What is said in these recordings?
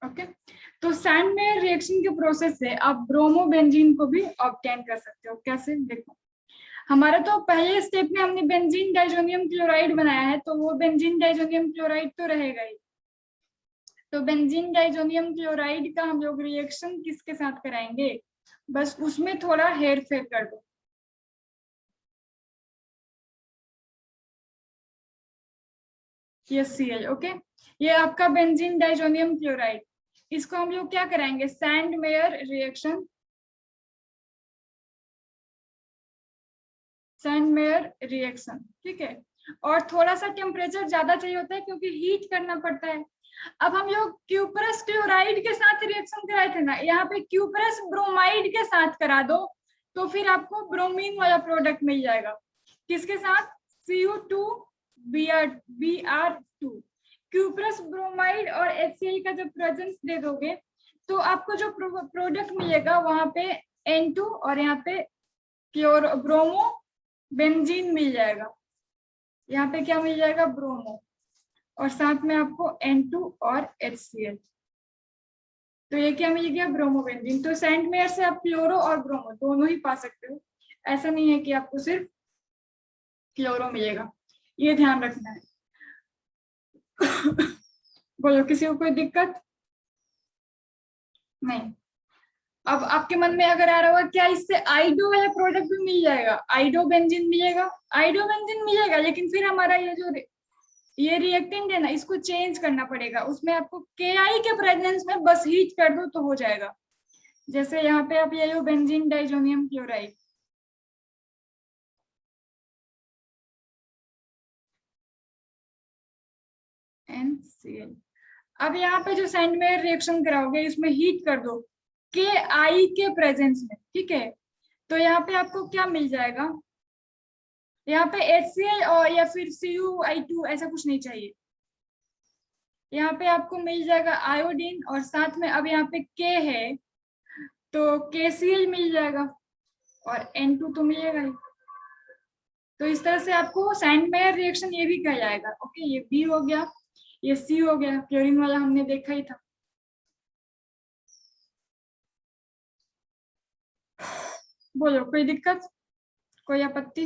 Okay, तो Sandmeyer reaction के process से आप ब्रोमोबेंजीन को भी ऑब्टेन कर सकते हो। कैसे? देखो, हमारा तो पहले स्टेप में हमने बेंजीन डाइजोनियम क्लोराइड बनाया है, तो वो बेंजीन डाइजोनियम क्लोराइड तो रहेगा ही। तो बेंजीन डाइजोनियम क्लोराइड का हम लोग रिएक्शन किसके साथ कराएंगे? बस उसमें थोड़ा हेर फेर कर दो। ये Cl, ओके, ये आपका बेंजीन डाइजोनियम क्लोराइड, इसको हम लोग क्या कराएंगे? सैंडमेयर रिएक्शन, सैंडमेयर रिएक्शन, ठीक है। और थोड़ा सा टेम्परेचर ज्यादा चाहिए होता है क्योंकि हीट करना पड़ता है। अब हम लोग क्यूपरस क्लोराइड के साथ रिएक्शन कराए थे ना, यहाँ पे क्यूपरस ब्रोमाइड के साथ करा दो तो फिर आपको ब्रोमीन वाला प्रोडक्ट मिल जाएगा। किसके साथ? Cu2Br2। क्यूपरस ब्रोमाइड और HCl का जब प्रेजेंस दे दोगे तो आपको जो प्रोडक्ट मिलेगा वहां पे N2 और यहाँ पे ब्रोमो बेंजीन मिल जाएगा। यहाँ पे क्या मिल जाएगा? ब्रोमो, और साथ में आपको N2 और HCl। तो ये क्या मिल गया? ब्रोमोबेंजीन। तो सैंडमेयर से आप क्लोरो और ब्रोमो दोनों ही पा सकते हो, ऐसा नहीं है कि आपको सिर्फ क्लोरो मिलेगा, ये ध्यान रखना है। बोलो, किसी को कोई दिक्कत? नहीं। अब आपके मन में अगर आ रहा होगा क्या इससे आइडो वाला प्रोडक्ट भी मिल जाएगा? आइडो बेंजीन मिलेगा, आइडो बेंजीन मिलेगा, लेकिन फिर हमारा ये रिएक्टेंट है ना, इसको चेंज करना पड़ेगा। उसमें आपको Ki के प्रेजेंस में बस हीट कर दो तो हो जाएगा। जैसे यहाँ पे आप ये लो बेंजीन डाइजोनियम क्लोराइड, NCl। अब यहाँ पे जो सैंडमेयर रिएक्शन कराओगे इसमें हीट कर दो Ki के प्रेजेंस में, ठीक है। तो यहाँ पे आपको क्या मिल जाएगा? यहाँ पे HCl और या फिर Cu(I2) ऐसा कुछ नहीं चाहिए। यहाँ पे आपको मिल जाएगा आयोडीन, और साथ में अब यहाँ पे K है तो KCl मिल जाएगा, और N2 तो मिलेगा ही। तो इस तरह से आपको सैंडमेयर रिएक्शन ये भी कहा जाएगा। ओके, ये B हो गया, ये C हो गया, क्लोरीन वाला हमने देखा ही था। बोलो, कोई दिक्कत, कोई आपत्ति?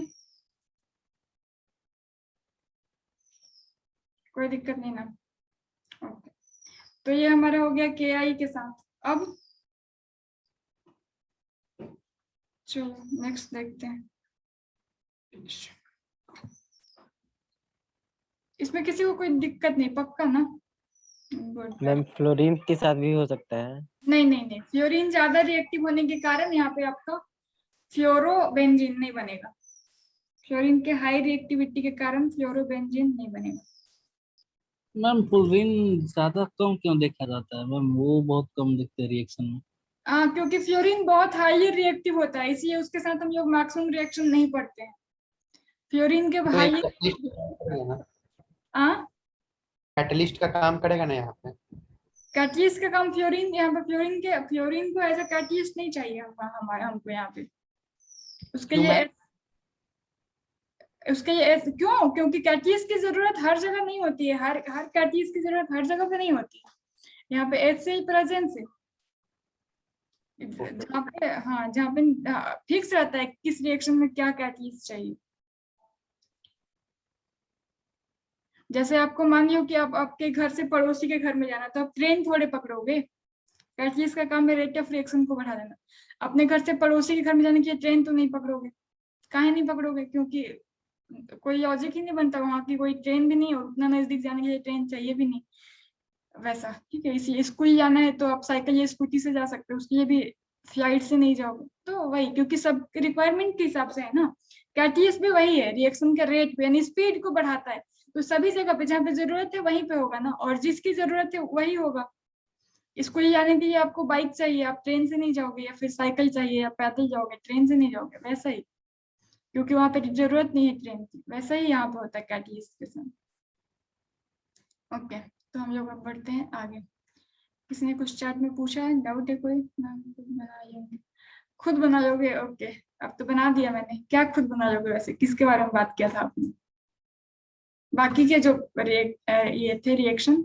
कोई दिक्कत नहीं ना? ओके, तो ये हमारा हो गया Ki के साथ। अब चलो नेक्स्ट देखते हैं। इसमें किसी को कोई दिक्कत नहीं, पक्का ना? मैम फ्लोरीन के साथ भी हो सकता है? नहीं नहीं नहीं, फ्लोरीन ज्यादा रिएक्टिव होने के कारण यहाँ पे आपका फ्लोरोबेंजीन नहीं बनेगा। फ्लोरीन के हाई रिएक्टिविटी के कारण फ्लोरोबेंजीन नहीं बनेगा। मैम फ्लोरीन ज्यादा कम क्यों देखा जाता है मैम? वो बहुत कम दिखते हैं रिएक्शन में। क्योंकि फ्लोरीन बहुत हाईली रिएक्टिव होता है, इसलिए उसके साथ हम लोग मैक्सिमम रिएक्शन नहीं पढ़ते हैं। फ्लोरीन के तो हाईली कैटलिस्ट का काम करेगा ना यहाँ पे? कैटलिस्ट का काम फ्लोरीन, यहाँ पे फ्लोरीन को एज अ कैटलिस्ट नहीं चाहिए हमको यहाँ पे। उसके लिए क्यों? क्योंकि कैटलिस्ट की जरूरत हर जगह नहीं होती है, हर कैटलिस्ट की जरूरत हर जगह पे नहीं होती है। यहाँ पे HCl प्रेजेंस है, जहाँ पे फिक्स रहता है किस रिएक्शन में क्या कैटलिस्ट चाहिए। जैसे आपको मान लो कि आप आपके घर से पड़ोसी के घर में जाना, तो आप ट्रेन थोड़े पकड़ोगे। कैटलिस्ट का काम है रेट ऑफ रिएक्शन को बढ़ा देना। अपने घर से पड़ोसी के घर में जाने के लिए ट्रेन तो नहीं पकड़ोगे। काहे नहीं पकड़ोगे? क्योंकि कोई लॉजिक ही नहीं बनता, वहां की कोई ट्रेन भी नहीं, और उतना नजदीक जाने के लिए ट्रेन चाहिए भी नहीं वैसा, ठीक है। इसलिए स्कूल जाना है तो आप साइकिल या स्कूटी से जा सकते हो, उसके लिए भी फ्लाइट से नहीं जाओगे। तो वही, क्योंकि सब रिक्वायरमेंट के हिसाब से है ना। कैटलिस्ट भी वही है, रिएक्शन के रेट पे यानी स्पीड को बढ़ाता है। तो सभी जगह पे जहाँ पे जरूरत है वहीं पे होगा ना, और जिसकी जरूरत है वही होगा। स्कूल जाने के लिए आपको बाइक चाहिए, आप ट्रेन से नहीं जाओगे, या फिर साइकिल चाहिए, या पैदल जाओगे, ट्रेन से नहीं जाओगे। वैसा ही, क्योंकि वहां पे जरूरत नहीं है ट्रेन की, वैसा ही यहाँ पे होता है कैटलिस्ट के साथ। ओके, तो हम लोग अब बढ़ते हैं आगे। किसी ने कुछ चैट में पूछा है, डाउट है कोई? खुद बना लोगे? ओके, अब तो बना दिया मैंने। क्या खुद बना लोगे? वैसे किसके बारे में बात किया था आपने? बाकी के जो ये थे रिएक्शन,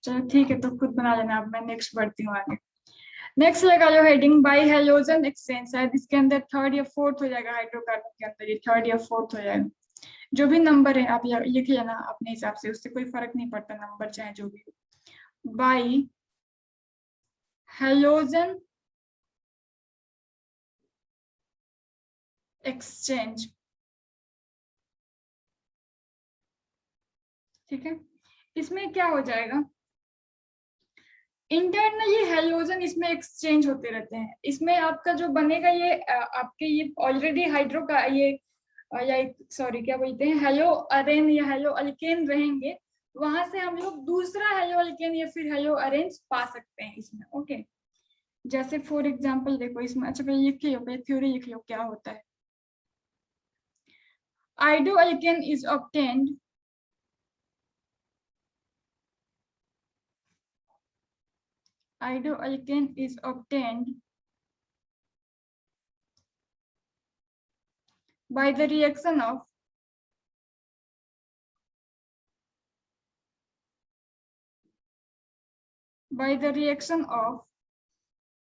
चलो ठीक है, तो खुद बना लेना। अब मैं नेक्स्ट बढ़ती हूँ आगे। नेक्स्ट लगा लो हेडिंग बाई हैलोजन एक्सचेंज, शायद इसके अंदर थर्ड या फोर्थ हो जाएगा, हाइड्रोकार्बन के अंदर ये थर्ड या फोर्थ हो जाएगा। जो भी नंबर है आप लिख लेना अपने हिसाब से, उससे कोई फर्क नहीं पड़ता नंबर चाहे जो भी हो। बाई हैलोजन एक्सचेंज, ठीक है। इसमें क्या हो जाएगा, इंटरनली हैलोजन इसमें एक्सचेंज होते रहते हैं। इसमें आपका जो बनेगा ये आपके ये ऑलरेडी हाइड्रो का ये या सॉरी क्या बोलते हैं, हेलो अरेन या हेलो अल्केन रहेंगे, वहां से हम लोग दूसरा हेलो अल्केन या फिर हेलो अरेन्ज पा सकते हैं इसमें। ओके, जैसे फॉर एग्जांपल देखो इसमें, अच्छा पहले लिख लो, पहले थ्योरी लिख लो क्या होता है। Iso alkane is obtained Isoalkane is obtained by the reaction of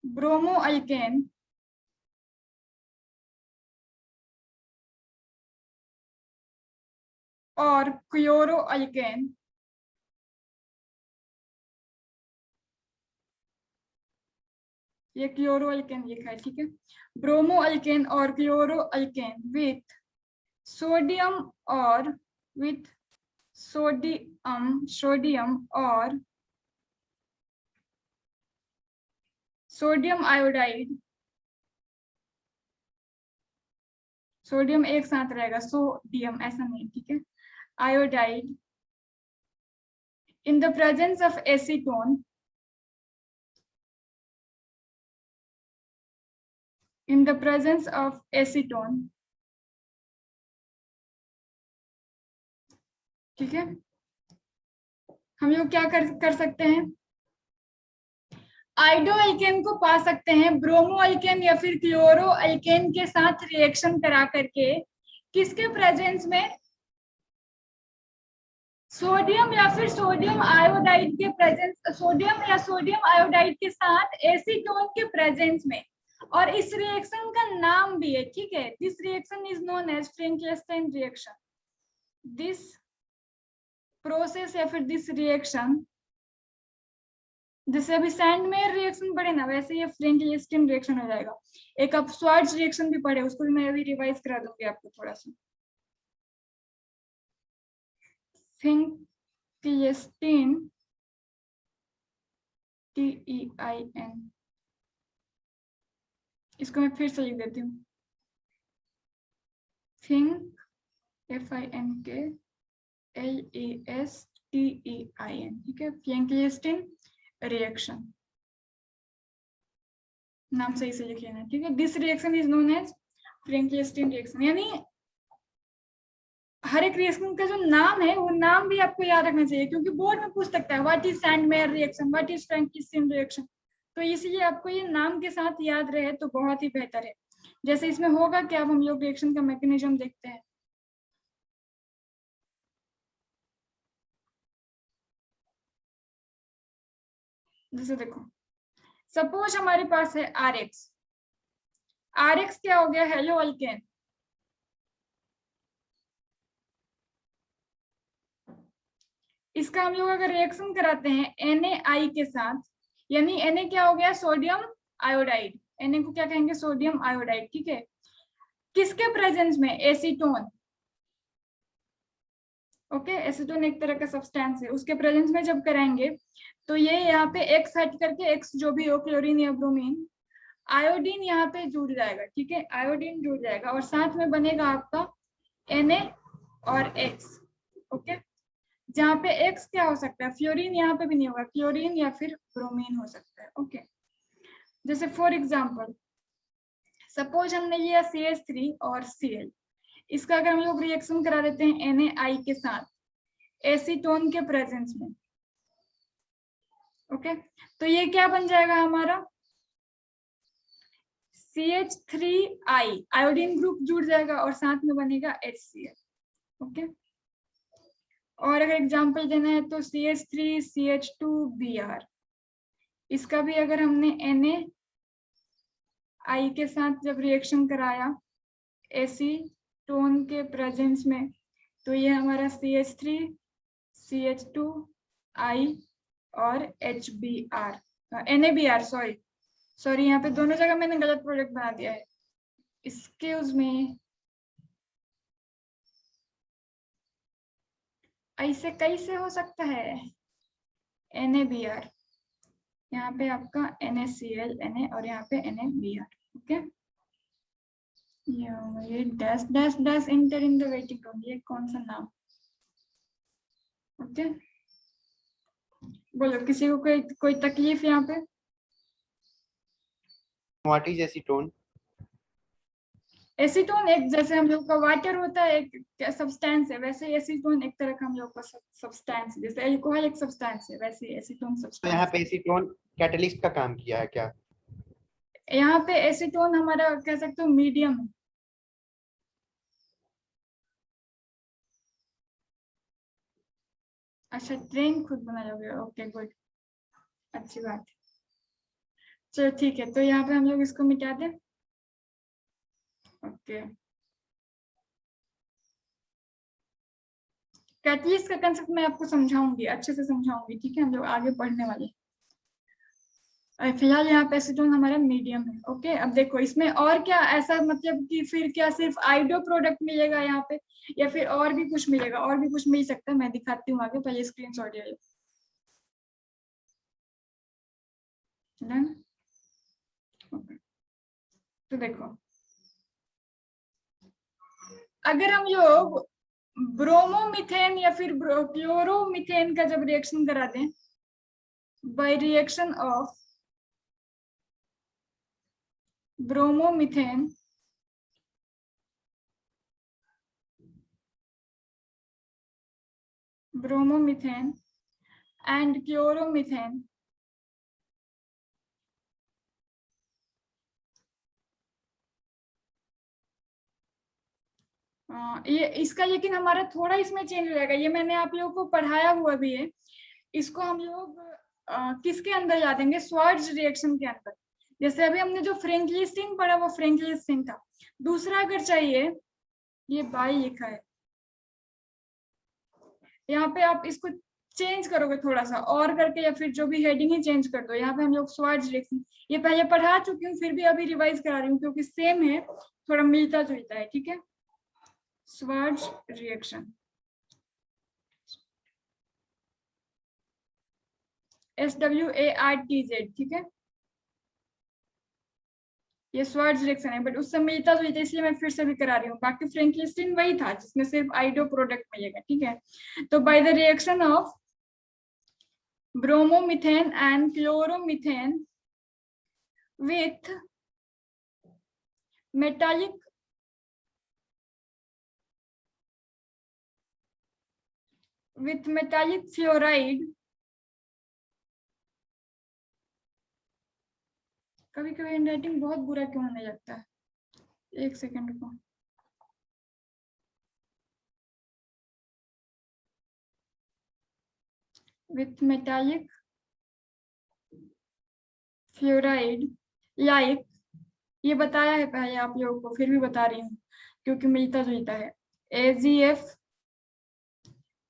bromoalkane और chloroalkane ये क्लोरोअल्केन लिखा है, ठीक है। ब्रोमोअल्केन और क्लोरोअल्केन विथ सोडियम और सोडियम आयोडाइड, सोडियम एक साथ रहेगा, सोडियम ऐसा नहीं, ठीक है, iodide in the presence of acetone, in the presence of acetone, ठीक है। हम लोग क्या कर सकते हैं, आइडोअल्केन को पा सकते हैं ब्रोमोअल्केन या फिर क्लोरोअल्केन के साथ रिएक्शन करा करके, किसके प्रेजेंस में, सोडियम या फिर सोडियम आयोडाइड के प्रेजेंस, सोडियम या सोडियम आयोडाइड के साथ एसीटोन के प्रेजेंस में। और इस रिएक्शन का नाम भी है, ठीक है, this reaction is known as Franklin reaction. This process या फिर दिस रिएक्शन, जैसे अभी सैंडमेयर रिएक्शन पढ़े ना, वैसे ये फ्रैंकलिन रिएक्शन हो जाएगा। एक आप स्वार्ट्ज रिएक्शन भी पढ़े, उसको भी मैं अभी रिवाइज करा दूंगी आपको थोड़ा सा। फ्रैंकलिन TEIN, इसको मैं फिर से लिख देती हूँ, FINK FINKLASTEIN, ठीक है, फ्रैंकलिन रिएक्शन, नाम सही से लिख लेना, ठीक है। This reaction is known as Franklin reaction, यानी हर एक रिएक्शन का जो नाम है वो नाम भी आपको याद रखना चाहिए, क्योंकि बोर्ड में पूछ सकता है what is Sandmeyer reaction, what is Franklin reaction, तो इसलिए आपको ये नाम के साथ याद रहे तो बहुत ही बेहतर है। जैसे इसमें होगा क्या, हम लोग रिएक्शन का मैकेनिज्म देखते हैं। जैसे देखो, सपोज हमारे पास है RX, RX क्या हो गया, हेलो अल्केन, इसका हम लोग अगर रिएक्शन कराते हैं NaI के साथ, यानी Na क्या हो गया, सोडियम आयोडाइड, Na को क्या कहेंगे, सोडियम आयोडाइड, ठीक है, किसके प्रेजेंस में, एसीटोन। ओके, एसीटोन एक तरह का सब्सटेंस है, उसके प्रेजेंस में जब कराएंगे तो ये यहाँ पे X हट करके, X जो भी हो, क्लोरीन या ब्रोमीन, आयोडीन यहाँ पे जुड़ जाएगा, ठीक है, आयोडीन जुड़ जाएगा और साथ में बनेगा आपका Na और X। ओके, जहाँ पे X क्या हो सकता है, फ्लोरीन यहाँ पे भी नहीं होगा, क्लोरीन या फिर ब्रोमीन हो सकता है। ओके, जैसे फॉर एग्जांपल सपोज हमने लिया CH3 और Cl, इसका अगर हम लोग रिएक्शन करा देते हैं NaI के साथ एसीटोन के प्रेजेंस में, ओके, तो ये क्या बन जाएगा हमारा, CH3I, आयोडीन ग्रुप जुड़ जाएगा और साथ में बनेगा HCl। ओके, और अगर एग्जांपल देना है तो CH3CH2Br, इसका भी अगर हमने NaI के साथ जब रिएक्शन कराया एसीटोन के प्रेजेंस में, तो ये हमारा CH3CH2I और HBr NaBr, सॉरी यहाँ पे दोनों जगह मैंने गलत प्रोडक्ट बना दिया है। इसके उसमें ऐसे कैसे हो सकता है? NaBr, यहाँ पे आपका NaCl Na और यहाँ पे NaBr, ओके। ये dash dash dash inter in the waiting room, ये कौन सा नाम? ओके, बोलो किसी को कोई तकलीफ यहाँ पे? What is acetone? एसीटोन एक जैसे हम लोग का वाटर होता है एक सब्सटेंस है, वैसे एसीटोन एक तरह का हम लोग का सब्सटेंस है। जैसे अल्कोहल एक सब्सटेंस है, वैसे एसीटोन तो सब्सटेंस। यहाँ पे एसीटोन कैटलिस्ट का काम किया है क्या? यहाँ पे एसीटोन हमारा कह सकते हो मीडियम है। अच्छा, ट्रेन खुद बना लोगे, ओके गुड, अच्छी बात है। चलो ठीक है, तो यहाँ पे हम लोग इसको मिटा दें। ओके, कैटलिस्ट का कंसेप्ट मैं आपको समझाऊंगी, अच्छे से समझाऊंगी, ठीक है? हम लोग आगे पढ़ने वाले। फिलहाल यहाँ पे एसीटोन हमारा मीडियम है, ओके। अब देखो इसमें और क्या ऐसा, मतलब कि फिर क्या सिर्फ आइडो प्रोडक्ट मिलेगा यहाँ पे, या फिर और भी कुछ मिलेगा? और भी कुछ मिल सकता है, मैं दिखाती हूँ आगे, पहले स्क्रीनशॉट ले लो। तो देखो, अगर हम लोग ब्रोमोमीथेन या फिर क्लोरोमीथेन का जब रिएक्शन करा दें by reaction of bromomethane and chloromethane, ये इसका लेकिन हमारा थोड़ा इसमें चेंज हो जाएगा। ये मैंने आप लोगों को पढ़ाया हुआ भी है। इसको हम लोग किसके अंदर ला देंगे? स्वार्ट्ज रिएक्शन के अंदर। जैसे अभी हमने जो फ्रैंकलिस्टीन पढ़ा वो फ्रैंकलिस्टीन था। दूसरा अगर चाहिए, ये बाई लिखा है, यहाँ पे आप इसको चेंज करोगे थोड़ा सा और करके, या फिर जो भी हेडिंग ही चेंज कर दो। यहाँ पे हम लोग स्वार्ट्ज रिएक्शन, ये पहले पढ़ा चुकी हूँ, फिर भी अभी रिवाइज करा रही हूँ क्योंकि सेम है, थोड़ा मिलता जुलता है, ठीक है? स्वार्ट्ज रिएक्शन, SWARTZ, ठीक है? ये स्वार्ट्ज रिएक्शन है, बट उससे मिलता जुलता, इसलिए मैं फिर से भी करा रही हूँ। बाकी फ्रैंकलिस्टीन वही था जिसमें सिर्फ आइडो प्रोडक्ट मिलेगा, ठीक है? तो by the reaction of bromomethane and chloromethane with metallic fluoride, कभी कभी हैंडराइटिंग बहुत बुरा क्यों होने लगता है? एक सेकंड को, विथ मेटालिक फ्लोराइड लाइक, ये बताया है पहले आप लोगों को, फिर भी बता रही हूँ क्योंकि मिलता जुलता है। AgF,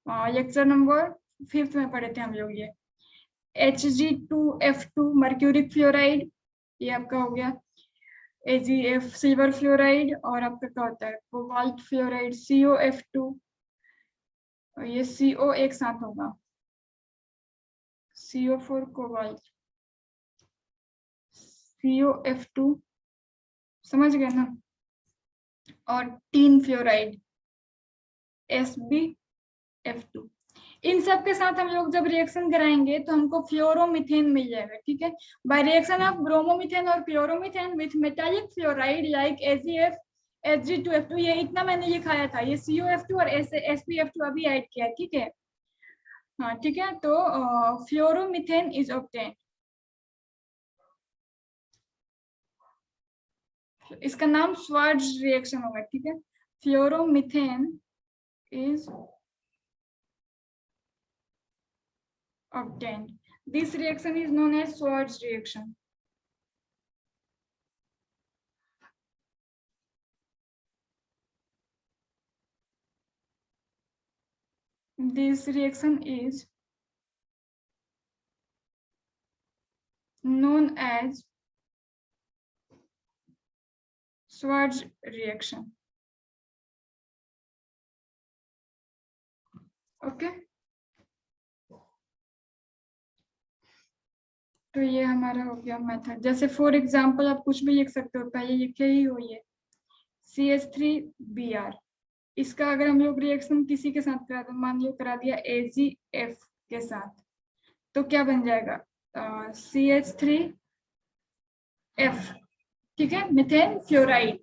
लेक्चर नंबर 5 में पढ़े थे हम लोग ये। Hg2F2 मर्क्यूरिक फ्लोराइड, ये आपका हो गया। AgF सिल्वर फ्लोराइड, और आपका क्या होता है? कोबाल्ट फ्लोराइड COF2, और ये CO एक साथ होगा, CO4 कोबाल्ट COF2, समझ गए ना? और टीन फ्लोराइड SbF2। इन सब के साथ हम लोग जब रिएक्शन कराएंगे तो हमको फ्लोरोमीथेन मिल जाएगा, ठीक है? बाय रिएक्शन ऑफ ब्रोमोमीथेन और chloromethane with metallic fluoride like AgF Hg2F2, ये इतना मैंने लिखाया था, ये COF2 और SbF2 अभी ऐड किया, ठीक है? हाँ ठीक है, तो फ्लोरोमीथेन इज ऑब्टेन्ड, इसका नाम स्वार्ट्ज रिएक्शन होगा, ठीक है? Fluoromethane is obtained. This reaction is known as Schwarz reaction. This reaction is known as Schwarz reaction. Okay तो ये हमारा हो गया मेथड। जैसे फॉर एग्जांपल आप कुछ भी लिख सकते हो, पहले लिखे ही हो ये CH3Br। इसका अगर हम लोग रिएक्शन किसी के साथ करा दो, मान लो करा दिया AgF के साथ, तो क्या बन जाएगा CH3F, ठीक है, मीथेन फ्लोराइड,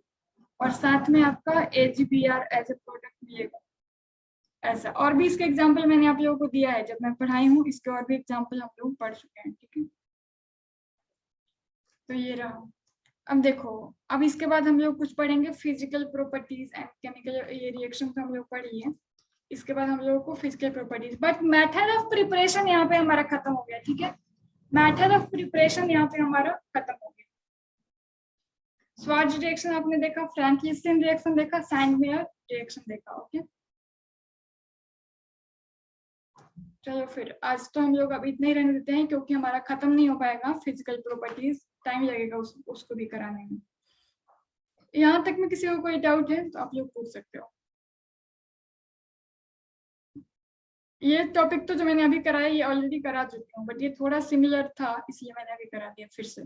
और साथ में आपका AgBr एज ए प्रोडक्ट मिलेगा ऐसा। और भी इसके एग्जांपल मैंने आप लोगों को दिया है जब मैं पढ़ाई हूँ, इसके और भी एग्जांपल हम लोग पढ़ चुके हैं, ठीक है। तो ये रहा। अब देखो, अब इसके बाद हम लोग कुछ पढ़ेंगे फिजिकल प्रॉपर्टीज एंड केमिकल, ये रिएक्शन तो हम लोग पढ़ी है। इसके बाद हम लोगों को physical properties, but method of preparation यहाँ पे हमारा खत्म हो गया, ठीक है। मेथड ऑफ प्रिपरेशन यहाँ पे हमारा खत्म हो गया। स्वार्ज रिएक्शन आपने देखा, फ्रैंकलिन रिएक्शन देखा, सैंडमेयर रिएक्शन देखा, ओके। चलो फिर आज तो हम लोग अब इतने ही रहने देते हैं, क्योंकि हमारा खत्म नहीं हो पाएगा फिजिकल प्रॉपर्टीज, टाइम लगेगा उसको भी कराने में। यहाँ तक में किसी को कोई डाउट है तो आप लोग पूछ सकते हो। ये टॉपिक तो जो मैंने अभी कराया ये ऑलरेडी करा चुकी हूँ, बट ये थोड़ा सिमिलर था इसलिए मैंने अभी करा दिया फिर से।